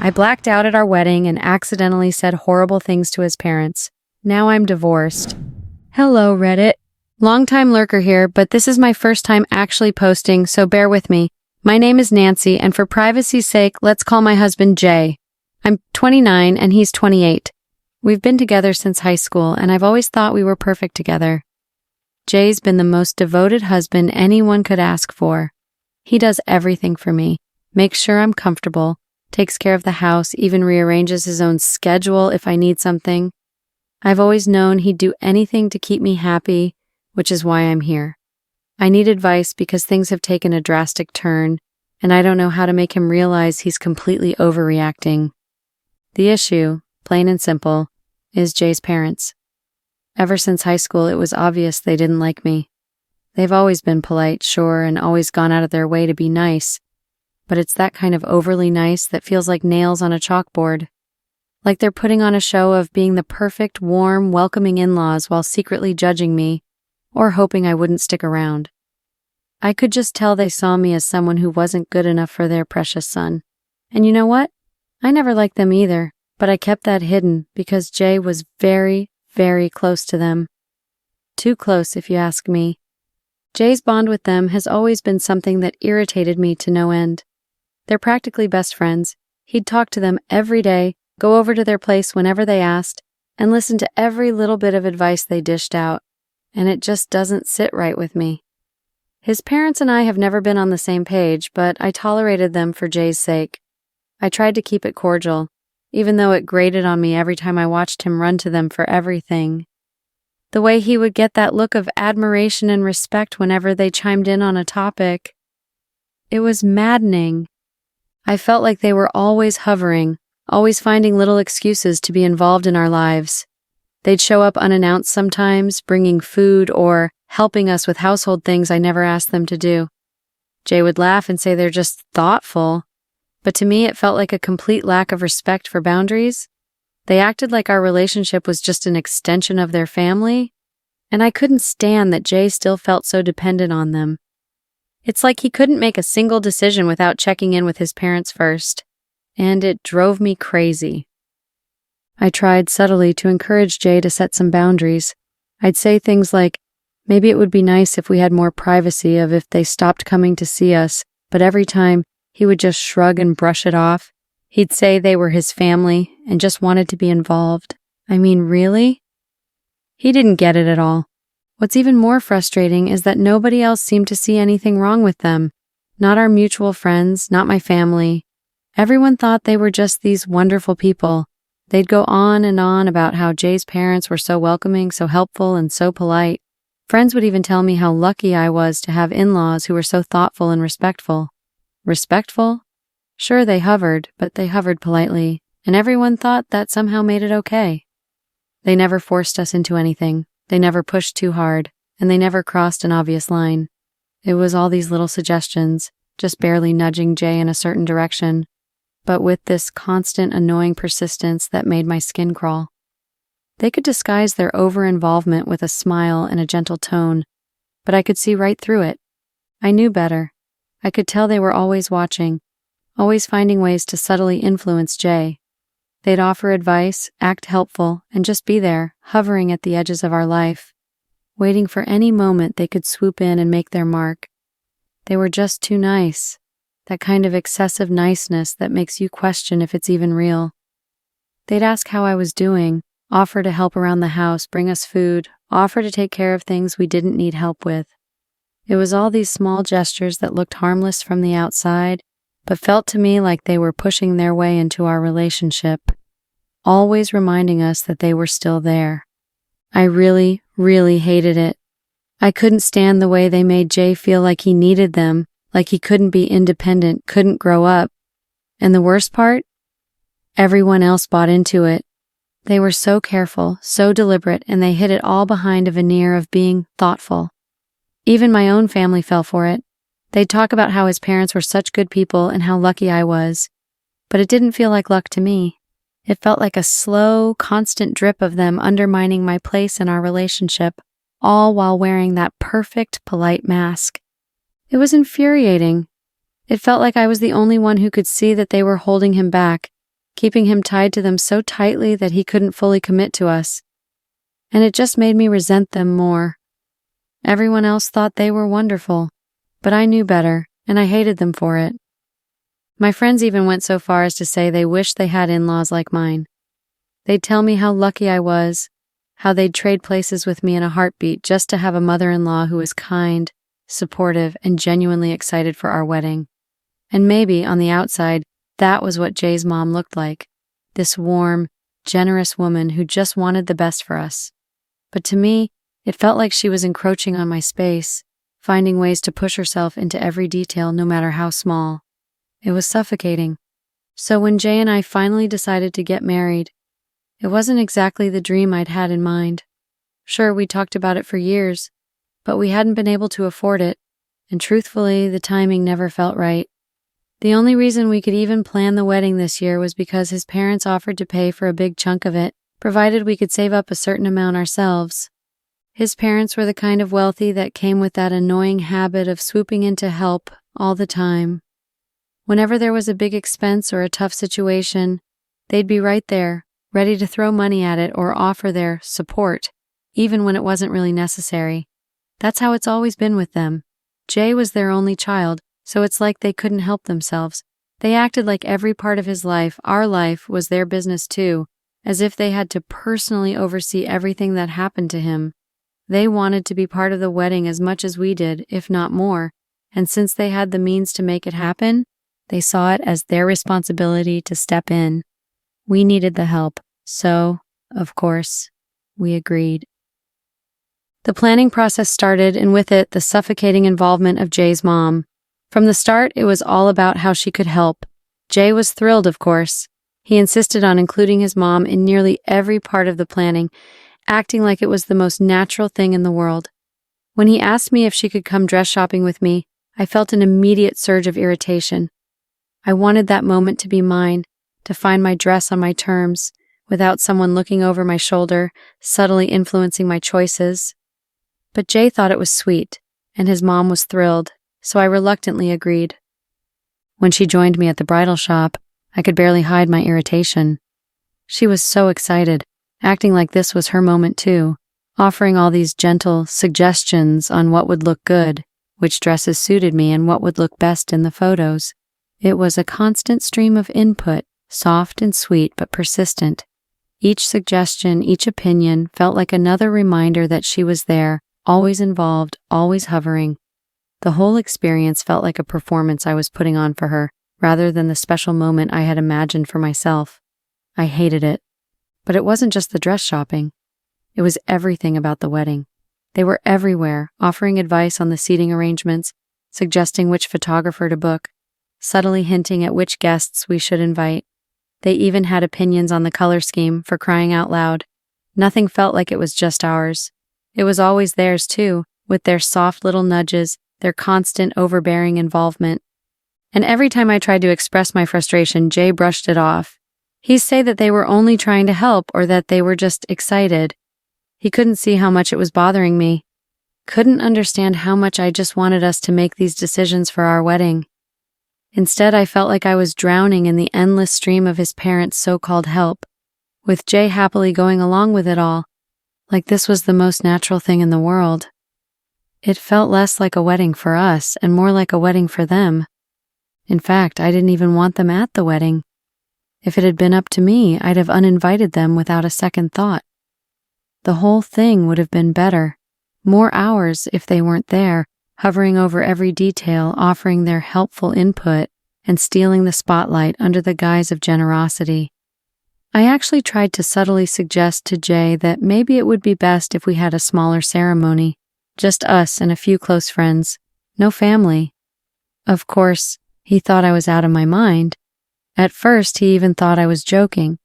I blacked out at our wedding and accidentally said horrible things to his parents. Now I'm divorced. Hello, Reddit. Long-time lurker here, but this is my first time actually posting, so bear with me. My name is Nancy, and for privacy's sake, let's call my husband Jay. I'm 29 and he's 28. We've been together since high school, and I've always thought we were perfect together. Jay's been the most devoted husband anyone could ask for. He does everything for me, makes sure I'm comfortable, takes care of the house, even rearranges his own schedule if I need something. I've always known he'd do anything to keep me happy, which is why I'm here. I need advice because things have taken a drastic turn, and I don't know how to make him realize he's completely overreacting. The issue, plain and simple, is Jay's parents. Ever since high school, it was obvious they didn't like me. They've always been polite, sure, and always gone out of their way to be nice, but it's that kind of overly nice that feels like nails on a chalkboard. Like they're putting on a show of being the perfect, warm, welcoming in-laws while secretly judging me, or hoping I wouldn't stick around. I could just tell they saw me as someone who wasn't good enough for their precious son. And you know what? I never liked them either, but I kept that hidden because Jay was very, very close to them. Too close, if you ask me. Jay's bond with them has always been something that irritated me to no end. They're practically best friends. He'd talk to them every day, go over to their place whenever they asked, and listen to every little bit of advice they dished out, and it just doesn't sit right with me. His parents and I have never been on the same page, but I tolerated them for Jay's sake. I tried to keep it cordial, even though it grated on me every time I watched him run to them for everything. The way he would get that look of admiration and respect whenever they chimed in on a topic. It was maddening. I felt like they were always hovering, always finding little excuses to be involved in our lives. They'd show up unannounced sometimes, bringing food or helping us with household things I never asked them to do. Jay would laugh and say they're just thoughtful, but to me it felt like a complete lack of respect for boundaries. They acted like our relationship was just an extension of their family, and I couldn't stand that Jay still felt so dependent on them. It's like he couldn't make a single decision without checking in with his parents first, and it drove me crazy. I tried subtly to encourage Jay to set some boundaries. I'd say things like, maybe it would be nice if we had more privacy of if they stopped coming to see us, but every time he would just shrug and brush it off. He'd say they were his family and just wanted to be involved. I mean, really? He didn't get it at all. What's even more frustrating is that nobody else seemed to see anything wrong with them. Not our mutual friends, not my family. Everyone thought they were just these wonderful people. They'd go on and on about how Jay's parents were so welcoming, so helpful, and so polite. Friends would even tell me how lucky I was to have in-laws who were so thoughtful and respectful. Respectful? Sure, they hovered, but they hovered politely, and everyone thought that somehow made it okay. They never forced us into anything. They never pushed too hard, and they never crossed an obvious line. It was all these little suggestions, just barely nudging Jay in a certain direction, but with this constant annoying persistence that made my skin crawl. They could disguise their over-involvement with a smile and a gentle tone, but I could see right through it. I knew better. I could tell they were always watching, always finding ways to subtly influence Jay. They'd offer advice, act helpful, and just be there, hovering at the edges of our life, waiting for any moment they could swoop in and make their mark. They were just too nice, that kind of excessive niceness that makes you question if it's even real. They'd ask how I was doing, offer to help around the house, bring us food, offer to take care of things we didn't need help with. It was all these small gestures that looked harmless from the outside, but felt to me like they were pushing their way into our relationship, always reminding us that they were still there. I really, really hated it. I couldn't stand the way they made Jay feel like he needed them, like he couldn't be independent, couldn't grow up. And the worst part? Everyone else bought into it. They were so careful, so deliberate, and they hid it all behind a veneer of being thoughtful. Even my own family fell for it. They'd talk about how his parents were such good people and how lucky I was. But it didn't feel like luck to me. It felt like a slow, constant drip of them undermining my place in our relationship, all while wearing that perfect, polite mask. It was infuriating. It felt like I was the only one who could see that they were holding him back, keeping him tied to them so tightly that he couldn't fully commit to us. And it just made me resent them more. Everyone else thought they were wonderful, but I knew better, and I hated them for it. My friends even went so far as to say they wished they had in-laws like mine. They'd tell me how lucky I was, how they'd trade places with me in a heartbeat just to have a mother-in-law who was kind, supportive, and genuinely excited for our wedding. And maybe, on the outside, that was what Jay's mom looked like. This warm, generous woman who just wanted the best for us. But to me, it felt like she was encroaching on my space, finding ways to push herself into every detail no matter how small. It was suffocating. So when Jay and I finally decided to get married, it wasn't exactly the dream I'd had in mind. Sure, we talked about it for years, but we hadn't been able to afford it, and truthfully, the timing never felt right. The only reason we could even plan the wedding this year was because his parents offered to pay for a big chunk of it, provided we could save up a certain amount ourselves. His parents were the kind of wealthy that came with that annoying habit of swooping in to help all the time. Whenever there was a big expense or a tough situation, they'd be right there, ready to throw money at it or offer their support, even when it wasn't really necessary. That's how it's always been with them. Jay was their only child, so it's like they couldn't help themselves. They acted like every part of his life, our life, was their business too, as if they had to personally oversee everything that happened to him. They wanted to be part of the wedding as much as we did, if not more, and since they had the means to make it happen, they saw it as their responsibility to step in. We needed the help, so, of course, we agreed. The planning process started, and with it, the suffocating involvement of Jay's mom. From the start, it was all about how she could help. Jay was thrilled, of course. He insisted on including his mom in nearly every part of the planning, acting like it was the most natural thing in the world. When he asked me if she could come dress shopping with me, I felt an immediate surge of irritation. I wanted that moment to be mine, to find my dress on my terms, without someone looking over my shoulder, subtly influencing my choices. But Jay thought it was sweet, and his mom was thrilled, so I reluctantly agreed. When she joined me at the bridal shop, I could barely hide my irritation. She was so excited, acting like this was her moment too, offering all these gentle suggestions on what would look good, which dresses suited me, and what would look best in the photos. It was a constant stream of input, soft and sweet but persistent. Each suggestion, each opinion felt like another reminder that she was there, always involved, always hovering. The whole experience felt like a performance I was putting on for her, rather than the special moment I had imagined for myself. I hated it. But it wasn't just the dress shopping. It was everything about the wedding. They were everywhere, offering advice on the seating arrangements, suggesting which photographer to book, subtly hinting at which guests we should invite. They even had opinions on the color scheme, for crying out loud. Nothing felt like it was just ours. It was always theirs too, with their soft little nudges, their constant overbearing involvement. And every time I tried to express my frustration, Jay brushed it off. He'd say that they were only trying to help or that they were just excited. He couldn't see how much it was bothering me. Couldn't understand how much I just wanted us to make these decisions for our wedding. Instead, I felt like I was drowning in the endless stream of his parents' so-called help, with Jay happily going along with it all, like this was the most natural thing in the world. It felt less like a wedding for us and more like a wedding for them. In fact, I didn't even want them at the wedding. If it had been up to me, I'd have uninvited them without a second thought. The whole thing would have been better. More hours if they weren't there, hovering over every detail, offering their helpful input, and stealing the spotlight under the guise of generosity. I actually tried to subtly suggest to Jay that maybe it would be best if we had a smaller ceremony, just us and a few close friends, no family. Of course, he thought I was out of my mind. At first, he even thought I was joking,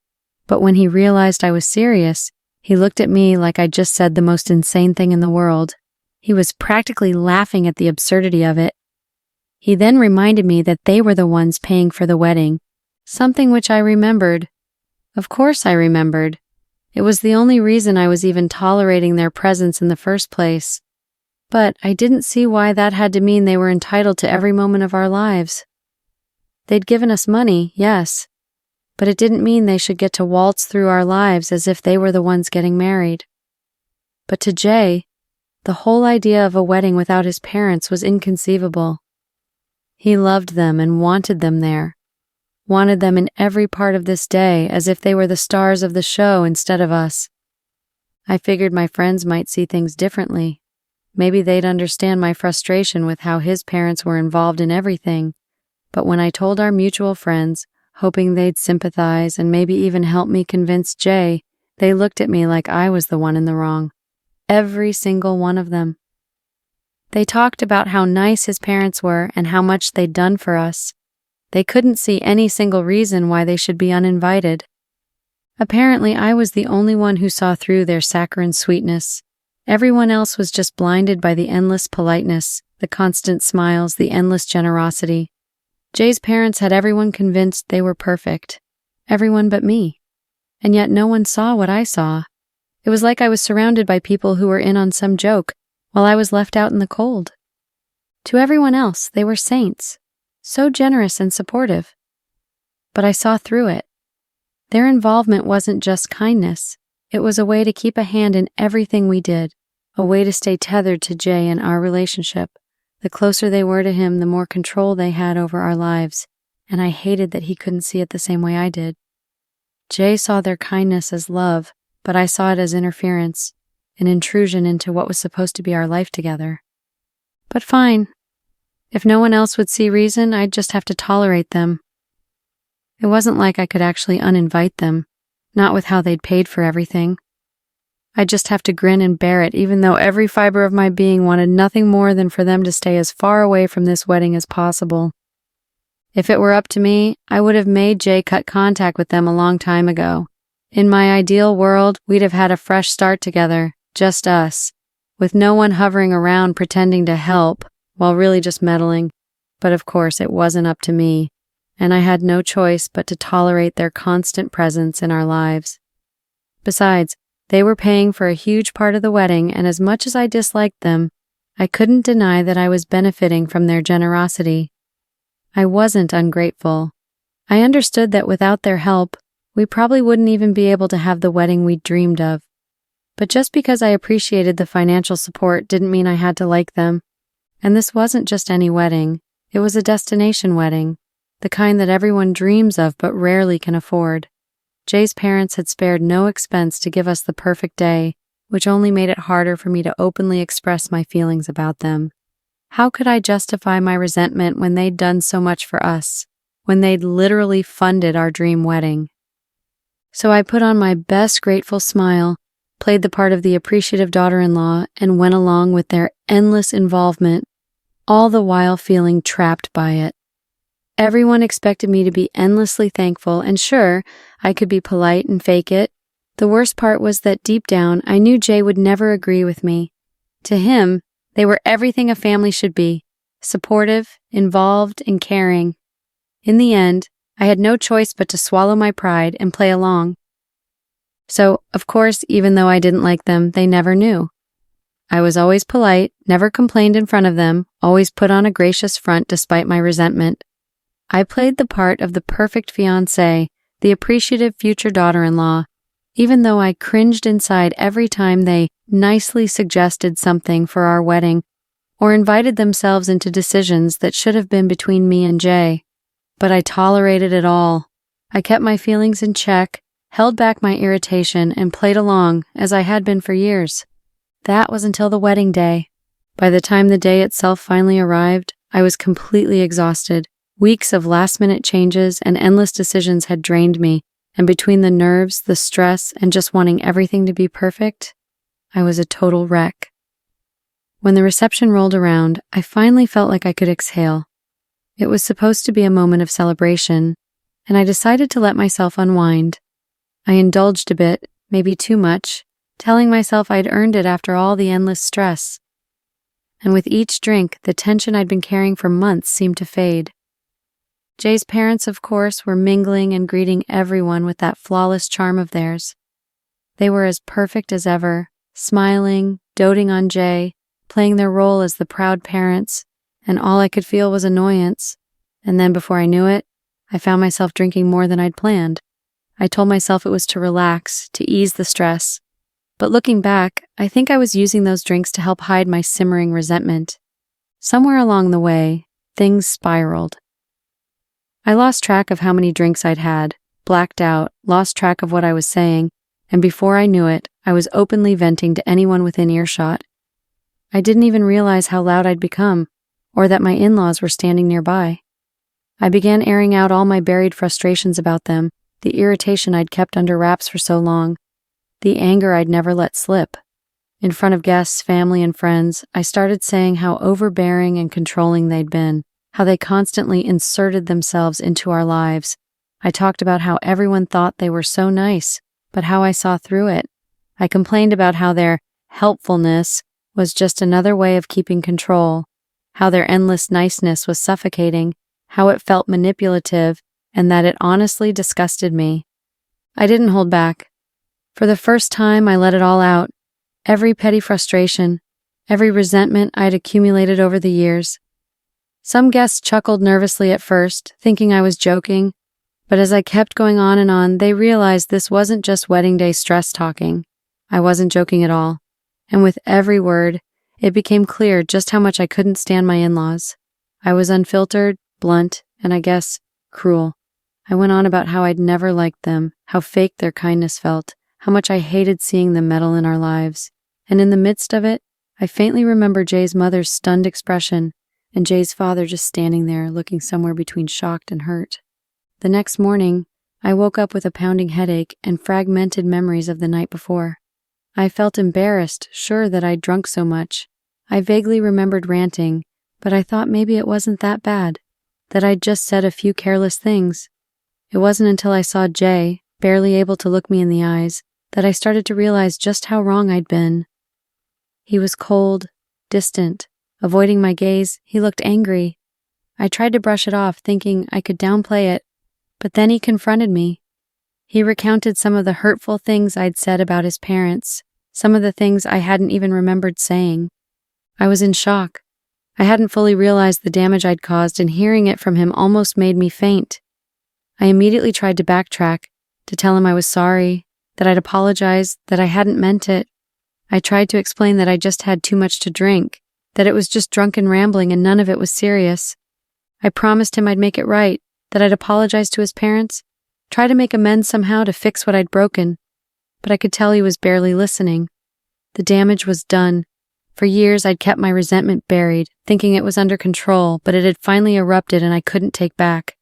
but when he realized I was serious, he looked at me like I'd just said the most insane thing in the world. He was practically laughing at the absurdity of it. He then reminded me that they were the ones paying for the wedding, something which I remembered. Of course I remembered. It was the only reason I was even tolerating their presence in the first place. But I didn't see why that had to mean they were entitled to every moment of our lives. They'd given us money, yes, but it didn't mean they should get to waltz through our lives as if they were the ones getting married. But to Jay, the whole idea of a wedding without his parents was inconceivable. He loved them and wanted them there, wanted them in every part of this day as if they were the stars of the show instead of us. I figured my friends might see things differently. Maybe they'd understand my frustration with how his parents were involved in everything. But when I told our mutual friends, hoping they'd sympathize and maybe even help me convince Jay, they looked at me like I was the one in the wrong. Every single one of them. They talked about how nice his parents were and how much they'd done for us. They couldn't see any single reason why they should be uninvited. Apparently, I was the only one who saw through their saccharine sweetness. Everyone else was just blinded by the endless politeness, the constant smiles, the endless generosity. Jay's parents had everyone convinced they were perfect. Everyone but me. And yet no one saw what I saw. It was like I was surrounded by people who were in on some joke, while I was left out in the cold. To everyone else, they were saints, so generous and supportive. But I saw through it. Their involvement wasn't just kindness. It was a way to keep a hand in everything we did, a way to stay tethered to Jay and our relationship. The closer they were to him, the more control they had over our lives, and I hated that he couldn't see it the same way I did. Jay saw their kindness as love, but I saw it as interference, an intrusion into what was supposed to be our life together. But fine. If no one else would see reason, I'd just have to tolerate them. It wasn't like I could actually uninvite them, not with how they'd paid for everything. I'd just have to grin and bear it, even though every fiber of my being wanted nothing more than for them to stay as far away from this wedding as possible. If it were up to me, I would have made Jay cut contact with them a long time ago. In my ideal world, we'd have had a fresh start together, just us, with no one hovering around pretending to help while really just meddling. But of course, it wasn't up to me, and I had no choice but to tolerate their constant presence in our lives. Besides, they were paying for a huge part of the wedding, and as much as I disliked them, I couldn't deny that I was benefiting from their generosity. I wasn't ungrateful. I understood that without their help, we probably wouldn't even be able to have the wedding we'd dreamed of. But just because I appreciated the financial support didn't mean I had to like them. And this wasn't just any wedding. It was a destination wedding, the kind that everyone dreams of but rarely can afford. Jay's parents had spared no expense to give us the perfect day, which only made it harder for me to openly express my feelings about them. How could I justify my resentment when they'd done so much for us, when they'd literally funded our dream wedding? So I put on my best grateful smile, played the part of the appreciative daughter-in-law, and went along with their endless involvement, all the while feeling trapped by it. Everyone expected me to be endlessly thankful, and sure, I could be polite and fake it. The worst part was that deep down, I knew Jay would never agree with me. To him, they were everything a family should be, supportive, involved, and caring. In the end, I had no choice but to swallow my pride and play along. So, of course, even though I didn't like them, they never knew. I was always polite, never complained in front of them, always put on a gracious front despite my resentment. I played the part of the perfect fiancée, the appreciative future daughter-in-law, even though I cringed inside every time they nicely suggested something for our wedding or invited themselves into decisions that should have been between me and Jay. But I tolerated it all. I kept my feelings in check, held back my irritation, and played along, as I had been for years. That was until the wedding day. By the time the day itself finally arrived, I was completely exhausted. Weeks of last-minute changes and endless decisions had drained me, and between the nerves, the stress, and just wanting everything to be perfect, I was a total wreck. When the reception rolled around, I finally felt like I could exhale. It was supposed to be a moment of celebration, and I decided to let myself unwind. I indulged a bit, maybe too much, telling myself I'd earned it after all the endless stress. And with each drink, the tension I'd been carrying for months seemed to fade. Jay's parents, of course, were mingling and greeting everyone with that flawless charm of theirs. They were as perfect as ever, smiling, doting on Jay, playing their role as the proud parents, and all I could feel was annoyance. And then before I knew it, I found myself drinking more than I'd planned. I told myself it was to relax, to ease the stress. But looking back, I think I was using those drinks to help hide my simmering resentment. Somewhere along the way, things spiraled. I lost track of how many drinks I'd had, blacked out, lost track of what I was saying, and before I knew it, I was openly venting to anyone within earshot. I didn't even realize how loud I'd become, or that my in-laws were standing nearby. I began airing out all my buried frustrations about them, the irritation I'd kept under wraps for so long, the anger I'd never let slip. In front of guests, family, and friends, I started saying how overbearing and controlling they'd been, how they constantly inserted themselves into our lives. I talked about how everyone thought they were so nice, but how I saw through it. I complained about how their helpfulness was just another way of keeping control, how their endless niceness was suffocating, how it felt manipulative, and that it honestly disgusted me. I didn't hold back. For the first time, I let it all out. Every petty frustration, every resentment I'd accumulated over the years. Some guests chuckled nervously at first, thinking I was joking, but as I kept going on and on, they realized this wasn't just wedding day stress talking. I wasn't joking at all, and with every word, it became clear just how much I couldn't stand my in-laws. I was unfiltered, blunt, and I guess cruel. I went on about how I'd never liked them, how fake their kindness felt, how much I hated seeing them meddle in our lives. And in the midst of it, I faintly remember Jay's mother's stunned expression and Jay's father just standing there looking somewhere between shocked and hurt. The next morning, I woke up with a pounding headache and fragmented memories of the night before. I felt embarrassed, sure that I'd drunk so much. I vaguely remembered ranting, but I thought maybe it wasn't that bad, that I'd just said a few careless things. It wasn't until I saw Jay, barely able to look me in the eyes, that I started to realize just how wrong I'd been. He was cold, distant. Avoiding my gaze, he looked angry. I tried to brush it off, thinking I could downplay it, but then he confronted me. He recounted some of the hurtful things I'd said about his parents, some of the things I hadn't even remembered saying. I was in shock. I hadn't fully realized the damage I'd caused, and hearing it from him almost made me faint. I immediately tried to backtrack, to tell him I was sorry, that I'd apologize, that I hadn't meant it. I tried to explain that I just had too much to drink, that it was just drunken rambling and none of it was serious. I promised him I'd make it right, that I'd apologize to his parents, try to make amends somehow to fix what I'd broken, but I could tell he was barely listening. The damage was done. For years I'd kept my resentment buried, thinking it was under control, but it had finally erupted and I couldn't take back.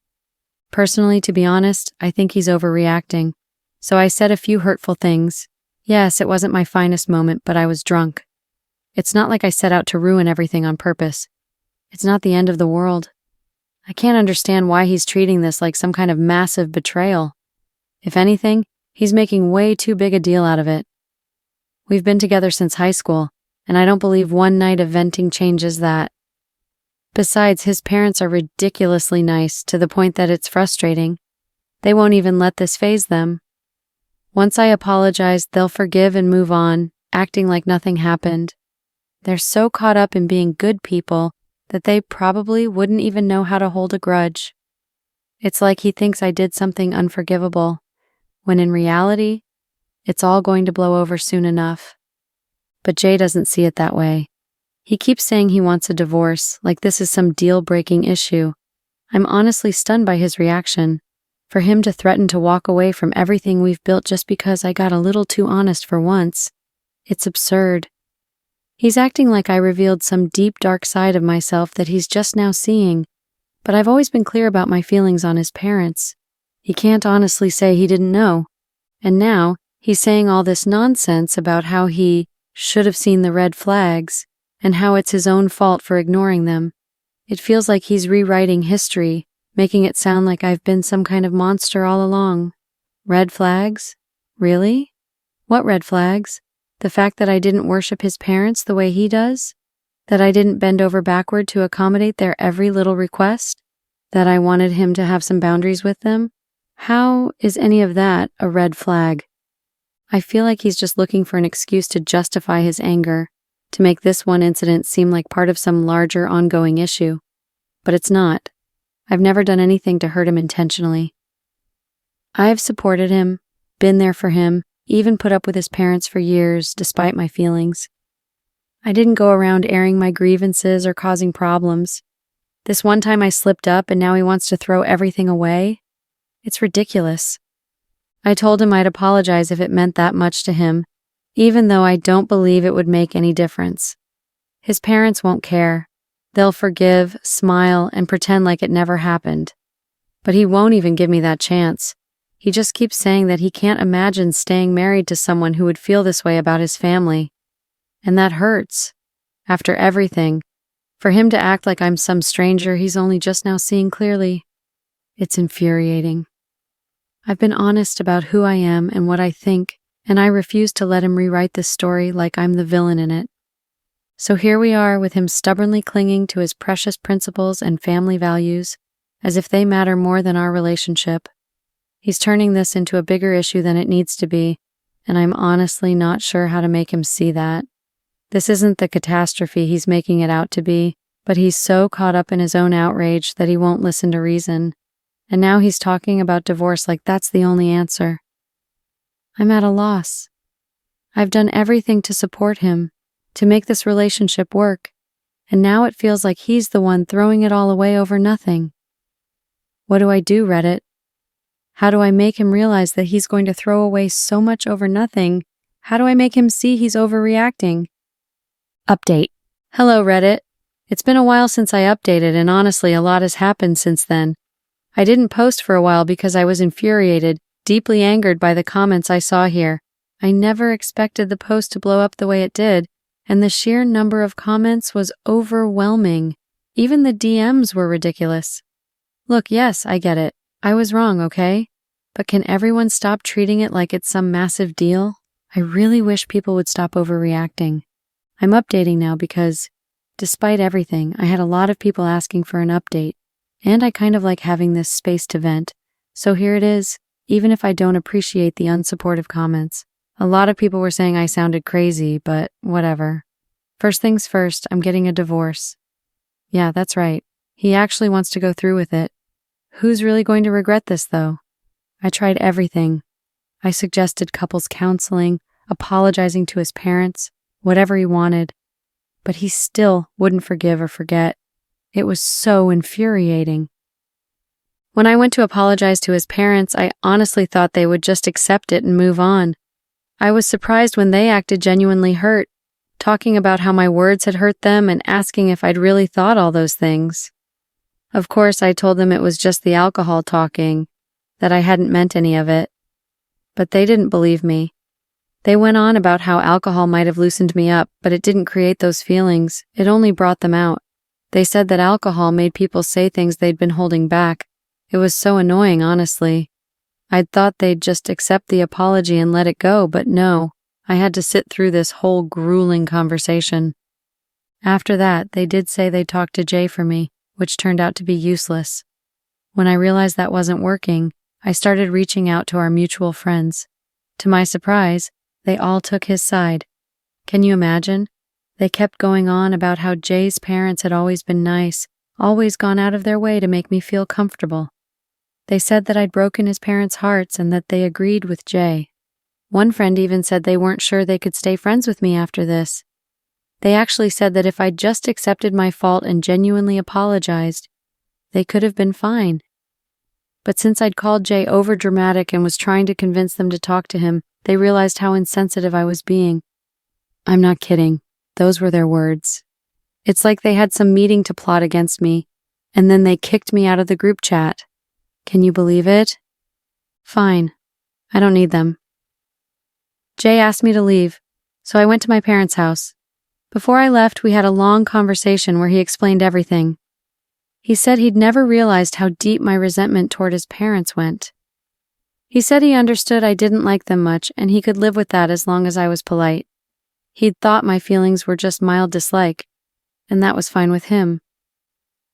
Personally, to be honest, I think he's overreacting. So I said a few hurtful things. Yes, it wasn't my finest moment, but I was drunk. It's not like I set out to ruin everything on purpose. It's not the end of the world. I can't understand why he's treating this like some kind of massive betrayal. If anything, he's making way too big a deal out of it. We've been together since high school, and I don't believe one night of venting changes that. Besides, his parents are ridiculously nice to the point that it's frustrating. They won't even let this faze them. Once I apologize, they'll forgive and move on, acting like nothing happened. They're so caught up in being good people that they probably wouldn't even know how to hold a grudge. It's like he thinks I did something unforgivable, when in reality, it's all going to blow over soon enough. But Jay doesn't see it that way. He keeps saying he wants a divorce, like this is some deal-breaking issue. I'm honestly stunned by his reaction. For him to threaten to walk away from everything we've built just because I got a little too honest for once, it's absurd. He's acting like I revealed some deep, dark side of myself that he's just now seeing, but I've always been clear about my feelings on his parents. He can't honestly say he didn't know. And now, he's saying all this nonsense about how he should have seen the red flags, and how it's his own fault for ignoring them. It feels like he's rewriting history, making it sound like I've been some kind of monster all along. Red flags? Really? What red flags? The fact that I didn't worship his parents the way he does? That I didn't bend over backward to accommodate their every little request? That I wanted him to have some boundaries with them? How is any of that a red flag? I feel like he's just looking for an excuse to justify his anger, to make this one incident seem like part of some larger ongoing issue. But it's not. I've never done anything to hurt him intentionally. I've supported him, been there for him, even put up with his parents for years, despite my feelings. I didn't go around airing my grievances or causing problems. This one time I slipped up and now he wants to throw everything away? It's ridiculous. I told him I'd apologize if it meant that much to him, even though I don't believe it would make any difference. His parents won't care. They'll forgive, smile, and pretend like it never happened. But he won't even give me that chance. He just keeps saying that he can't imagine staying married to someone who would feel this way about his family. And that hurts. After everything, for him to act like I'm some stranger he's only just now seeing clearly, it's infuriating. I've been honest about who I am and what I think, and I refuse to let him rewrite this story like I'm the villain in it. So here we are with him stubbornly clinging to his precious principles and family values, as if they matter more than our relationship. He's turning this into a bigger issue than it needs to be, and I'm honestly not sure how to make him see that. This isn't the catastrophe he's making it out to be, but he's so caught up in his own outrage that he won't listen to reason. And now he's talking about divorce like that's the only answer. I'm at a loss. I've done everything to support him, to make this relationship work, and now it feels like he's the one throwing it all away over nothing. What do I do, Reddit? How do I make him realize that he's going to throw away so much over nothing? How do I make him see he's overreacting? Update. Hello, Reddit. It's been a while since I updated, and honestly, a lot has happened since then. I didn't post for a while because I was infuriated, deeply angered by the comments I saw here. I never expected the post to blow up the way it did, and the sheer number of comments was overwhelming. Even the DMs were ridiculous. Look, yes, I get it. I was wrong, okay? But can everyone stop treating it like it's some massive deal? I really wish people would stop overreacting. I'm updating now because, despite everything, I had a lot of people asking for an update. And I kind of like having this space to vent, so here it is, even if I don't appreciate the unsupportive comments. A lot of people were saying I sounded crazy, but whatever. First things first, I'm getting a divorce. Yeah, that's right. He actually wants to go through with it. Who's really going to regret this, though? I tried everything. I suggested couples counseling, apologizing to his parents, whatever he wanted. But he still wouldn't forgive or forget. It was so infuriating. When I went to apologize to his parents, I honestly thought they would just accept it and move on. I was surprised when they acted genuinely hurt, talking about how my words had hurt them and asking if I'd really thought all those things. Of course, I told them it was just the alcohol talking, that I hadn't meant any of it. But they didn't believe me. They went on about how alcohol might have loosened me up, but it didn't create those feelings, it only brought them out. They said that alcohol made people say things they'd been holding back. It was so annoying, honestly. I'd thought they'd just accept the apology and let it go, but no, I had to sit through this whole grueling conversation. After that, they did say they'd talk to Jay for me, which turned out to be useless. When I realized that wasn't working, I started reaching out to our mutual friends. To my surprise, they all took his side. Can you imagine? They kept going on about how Jay's parents had always been nice, always gone out of their way to make me feel comfortable. They said that I'd broken his parents' hearts and that they agreed with Jay. One friend even said they weren't sure they could stay friends with me after this. They actually said that if I'd just accepted my fault and genuinely apologized, they could have been fine. But since I'd called Jay overdramatic and was trying to convince them to talk to him, they realized how insensitive I was being. I'm not kidding. Those were their words. It's like they had some meeting to plot against me, and then they kicked me out of the group chat. Can you believe it? Fine. I don't need them. Jay asked me to leave, so I went to my parents' house. Before I left, we had a long conversation where he explained everything. He said he'd never realized how deep my resentment toward his parents went. He said he understood I didn't like them much and he could live with that as long as I was polite. He'd thought my feelings were just mild dislike, and that was fine with him.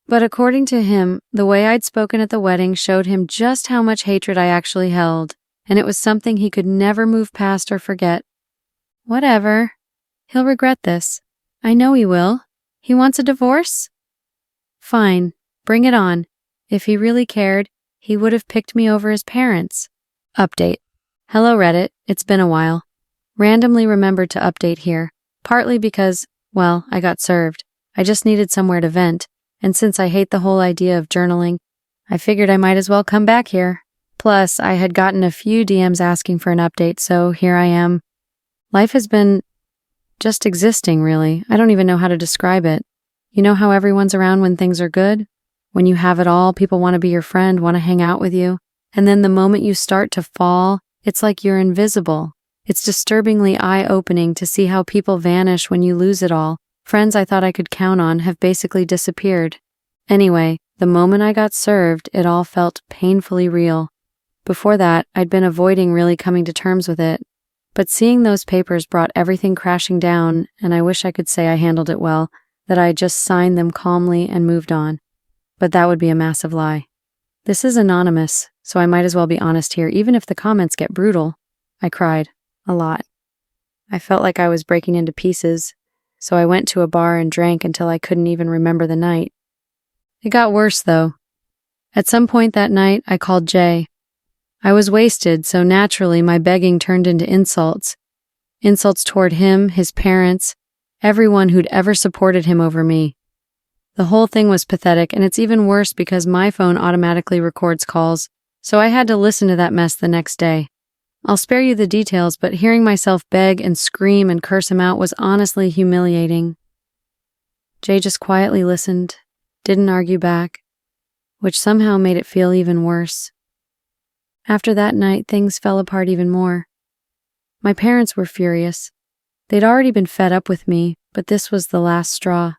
But according to him, the way I'd spoken at the wedding showed him just how much hatred I actually held, and it was something he could never move past or forget. Whatever. He'll regret this. I know he will. He wants a divorce? Fine. Bring it on. If he really cared, he would have picked me over his parents. Update. Hello Reddit, it's been a while. Randomly remembered to update here, partly because, well, I got served. I just needed somewhere to vent, and since I hate the whole idea of journaling, I figured I might as well come back here. Plus, I had gotten a few DMs asking for an update, so here I am. Life has been just existing, really. I don't even know how to describe it. You know how everyone's around when things are good? When you have it all, people want to be your friend, want to hang out with you. And then the moment you start to fall, it's like you're invisible. It's disturbingly eye-opening to see how people vanish when you lose it all. Friends I thought I could count on have basically disappeared. Anyway, the moment I got served, it all felt painfully real. Before that, I'd been avoiding really coming to terms with it. But seeing those papers brought everything crashing down, and I wish I could say I handled it well, that I just signed them calmly and moved on. But that would be a massive lie. This is anonymous, so I might as well be honest here, even if the comments get brutal. I cried. A lot. I felt like I was breaking into pieces, so I went to a bar and drank until I couldn't even remember the night. It got worse, though. At some point that night, I called Jay. I was wasted, so naturally my begging turned into insults. Insults toward him, his parents, everyone who'd ever supported him over me. The whole thing was pathetic, and it's even worse because my phone automatically records calls, so I had to listen to that mess the next day. I'll spare you the details, but hearing myself beg and scream and curse him out was honestly humiliating. Jay just quietly listened, didn't argue back, which somehow made it feel even worse. After that night, things fell apart even more. My parents were furious. They'd already been fed up with me, but this was the last straw.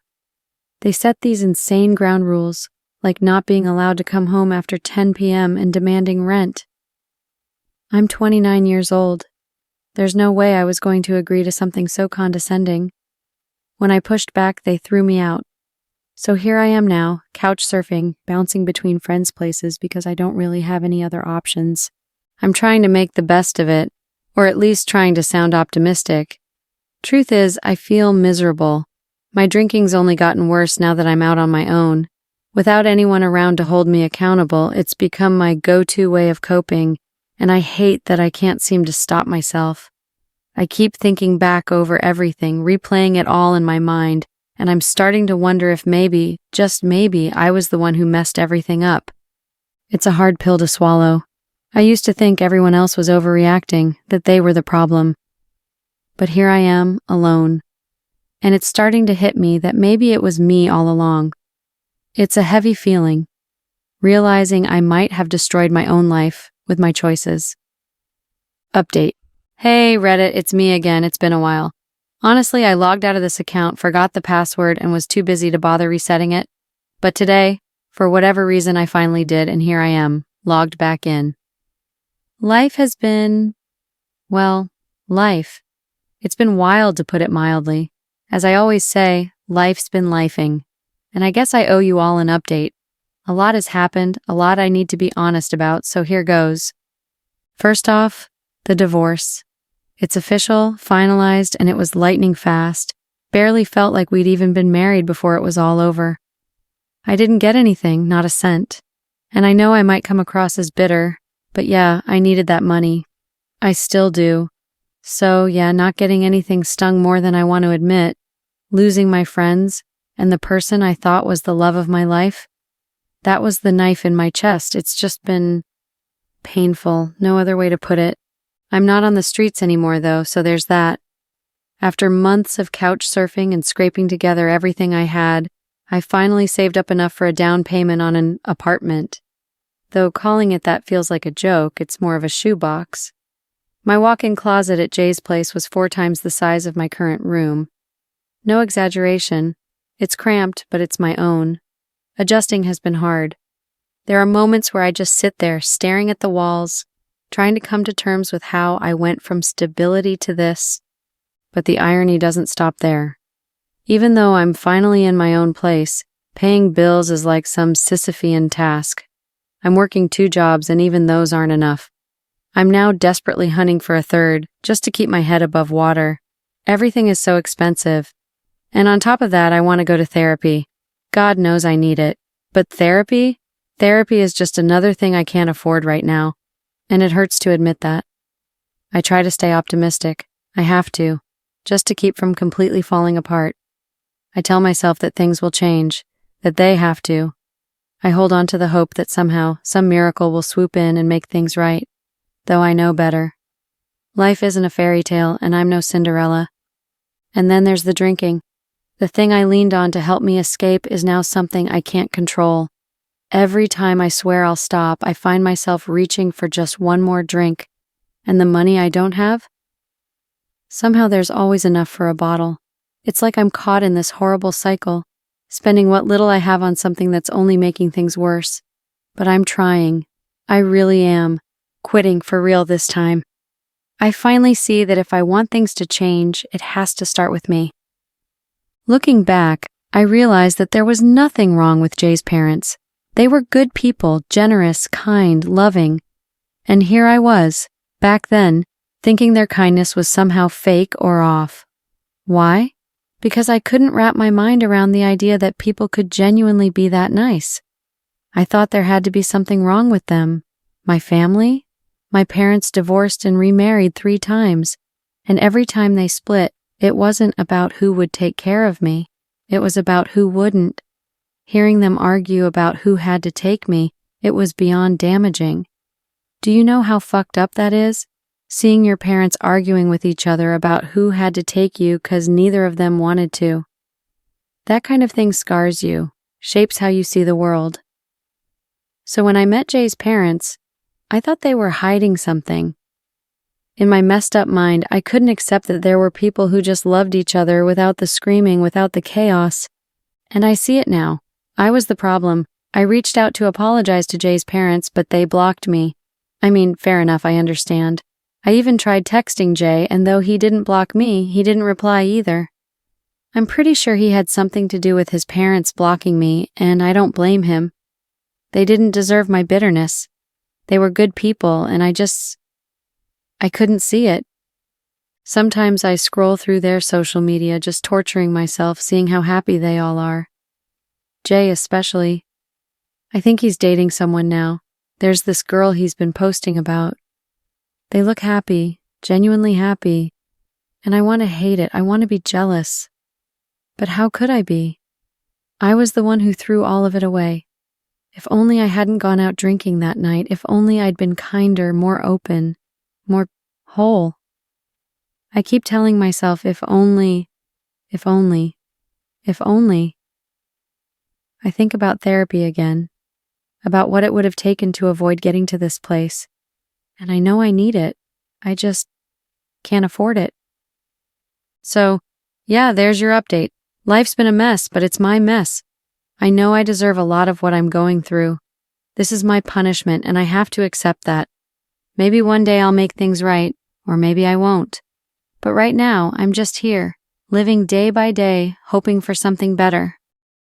They set these insane ground rules, like not being allowed to come home after 10 p.m. and demanding rent. I'm 29 years old. There's no way I was going to agree to something so condescending. When I pushed back, they threw me out. So here I am now, couch surfing, bouncing between friends' places because I don't really have any other options. I'm trying to make the best of it, or at least trying to sound optimistic. Truth is, I feel miserable. My drinking's only gotten worse now that I'm out on my own. Without anyone around to hold me accountable, it's become my go-to way of coping, and I hate that I can't seem to stop myself. I keep thinking back over everything, replaying it all in my mind, and I'm starting to wonder if maybe, just maybe, I was the one who messed everything up. It's a hard pill to swallow. I used to think everyone else was overreacting, that they were the problem. But here I am, alone. And it's starting to hit me that maybe it was me all along. It's a heavy feeling, realizing I might have destroyed my own life with my choices. Update. Hey Reddit, it's me again, it's been a while. Honestly, I logged out of this account, forgot the password, and was too busy to bother resetting it. But today, for whatever reason, I finally did, and here I am, logged back in. Life has been, well, life. It's been wild, to put it mildly. As I always say, life's been lifing. And I guess I owe you all an update. A lot has happened, a lot I need to be honest about, so here goes. First off, the divorce. It's official, finalized, and it was lightning fast. Barely felt like we'd even been married before it was all over. I didn't get anything, not a cent. And I know I might come across as bitter, but yeah, I needed that money. I still do. So yeah, not getting anything stung more than I want to admit. Losing my friends, and the person I thought was the love of my life. That was the knife in my chest. It's just been painful, no other way to put it. I'm not on the streets anymore, though, so there's that. After months of couch surfing and scraping together everything I had, I finally saved up enough for a down payment on an apartment. Though calling it that feels like a joke, it's more of a shoebox. My walk-in closet at Jay's place was 4 times the size of my current room. No exaggeration. It's cramped, but it's my own. Adjusting has been hard. There are moments where I just sit there, staring at the walls, trying to come to terms with how I went from stability to this. But the irony doesn't stop there. Even though I'm finally in my own place, paying bills is like some Sisyphean task. I'm working 2 jobs, and even those aren't enough. I'm now desperately hunting for a third, just to keep my head above water. Everything is so expensive. And on top of that, I want to go to therapy. God knows I need it. But therapy? Therapy is just another thing I can't afford right now. and it hurts to admit that. I try to stay optimistic. I have to, just to keep from completely falling apart. I tell myself that things will change, that they have to. I hold on to the hope that somehow, some miracle will swoop in and make things right, though I know better. Life isn't a fairy tale, and I'm no Cinderella. And then there's the drinking. The thing I leaned on to help me escape is now something I can't control. Every time I swear I'll stop, I find myself reaching for just one more drink. And the money I don't have? Somehow there's always enough for a bottle. It's like I'm caught in this horrible cycle, spending what little I have on something that's only making things worse. But I'm trying. I really am. Quitting for real this time. I finally see that if I want things to change, it has to start with me. Looking back, I realized that there was nothing wrong with Jay's parents. They were good people, generous, kind, loving. And here I was, back then, thinking their kindness was somehow fake or off. Why? Because I couldn't wrap my mind around the idea that people could genuinely be that nice. I thought there had to be something wrong with them. My family? My parents divorced and remarried 3 times, and every time they split, it wasn't about who would take care of me. It was about who wouldn't. Hearing them argue about who had to take me, it was beyond damaging. Do you know how fucked up that is? Seeing your parents arguing with each other about who had to take you 'cause neither of them wanted to. That kind of thing scars you, shapes how you see the world. So when I met Jay's parents, I thought they were hiding something. In my messed up mind, I couldn't accept that there were people who just loved each other without the screaming, without the chaos. And I see it now. I was the problem. I reached out to apologize to Jay's parents, but they blocked me. I mean, fair enough, I understand. I even tried texting Jay, and though he didn't block me, he didn't reply either. I'm pretty sure he had something to do with his parents blocking me, and I don't blame him. They didn't deserve my bitterness. They were good people, and I couldn't see it. Sometimes I scroll through their social media just torturing myself, seeing how happy they all are. Jay especially. I think he's dating someone now. There's this girl he's been posting about. They look happy, genuinely happy, and I want to hate it. I want to be jealous. But how could I be? I was the one who threw all of it away. If only I hadn't gone out drinking that night, if only I'd been kinder, more open, more whole. I keep telling myself, if only, if only, if only. I think about therapy again, about what it would have taken to avoid getting to this place. And I know I need it. I just can't afford it. So, yeah, there's your update. Life's been a mess, but it's my mess. I know I deserve a lot of what I'm going through. This is my punishment, and I have to accept that. Maybe one day I'll make things right, or maybe I won't. But right now, I'm just here, living day by day, hoping for something better.